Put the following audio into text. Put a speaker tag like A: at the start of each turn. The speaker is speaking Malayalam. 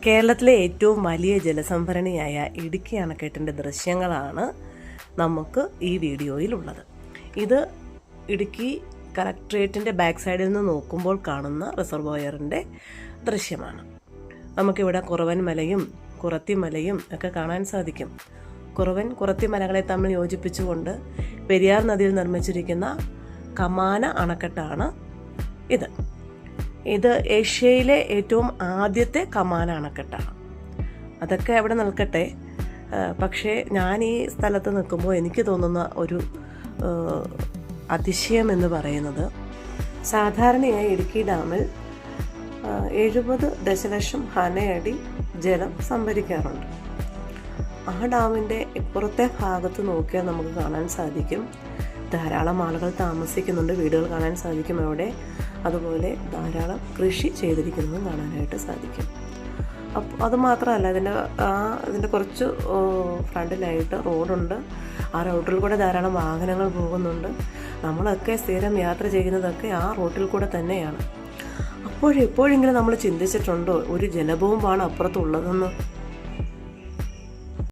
A: കേരളത്തിലെ ഏറ്റവും വലിയ ജലസംഭരണിയായ ഇടുക്കി അണക്കെട്ടിൻ്റെ ദൃശ്യങ്ങളാണ് നമുക്ക് ഈ വീഡിയോയിലുള്ളത്. ഇത് ഇടുക്കി കളക്ട്രേറ്റിൻ്റെ ബാക്ക് സൈഡിൽ നിന്ന് നോക്കുമ്പോൾ കാണുന്ന റിസർവോയറിൻ്റെ ദൃശ്യമാണ്. നമുക്കിവിടെ കുറവൻ മലയും കുറത്തി മലയും ഒക്കെ കാണാൻ സാധിക്കും. കുറത്തി മലകളെ തമ്മിൽ യോജിപ്പിച്ചുകൊണ്ട് പെരിയാർ നദിയിൽ നിർമ്മിച്ചിരിക്കുന്ന കമാന അണക്കെട്ടാണ് ഇത്. ഇത് ഏഷ്യയിലെ ഏറ്റവും ആദ്യത്തെ കമാന അണക്കെട്ടാണ്. അതൊക്കെ അവിടെ നിൽക്കട്ടെ, പക്ഷേ ഞാൻ ഈ സ്ഥലത്ത് നിൽക്കുമ്പോൾ എനിക്ക് തോന്നുന്ന ഒരു അതിശയം എന്ന് പറയുന്നത്, സാധാരണയായി ഇടുക്കി ഡാമിൽ 70 ദശലക്ഷം ഘനയടി ജലം സംഭരിക്കാറുണ്ട്. ആ ഡാമിൻ്റെ ഇപ്പുറത്തെ ഭാഗത്ത് നോക്കിയാൽ നമുക്ക് കാണാൻ സാധിക്കും ധാരാളം ആളുകൾ താമസിക്കുന്നുണ്ട്, വീടുകൾ കാണാൻ സാധിക്കും അവിടെ. അതുപോലെ ധാരാളം കൃഷി ചെയ്തിരിക്കുന്നതും കാണാനായിട്ട് സാധിക്കും. അപ്പോൾ അതുമാത്രമല്ല, ഇതിൻ്റെ കുറച്ച് ഫ്രണ്ടിലായിട്ട് റോഡുണ്ട്. ആ റോഡിൽ കൂടെ ധാരാളം വാഹനങ്ങൾ പോകുന്നുണ്ട്. നമ്മളൊക്കെ സ്ഥിരം യാത്ര ചെയ്യുന്നതൊക്കെ ആ റോഡിൽ കൂടെ തന്നെയാണ്. അപ്പോഴെപ്പോഴെങ്കിലും നമ്മൾ ചിന്തിച്ചിട്ടുണ്ടോ ഒരു ജലബോംബാണ് അപ്പുറത്തുള്ളതെന്ന്?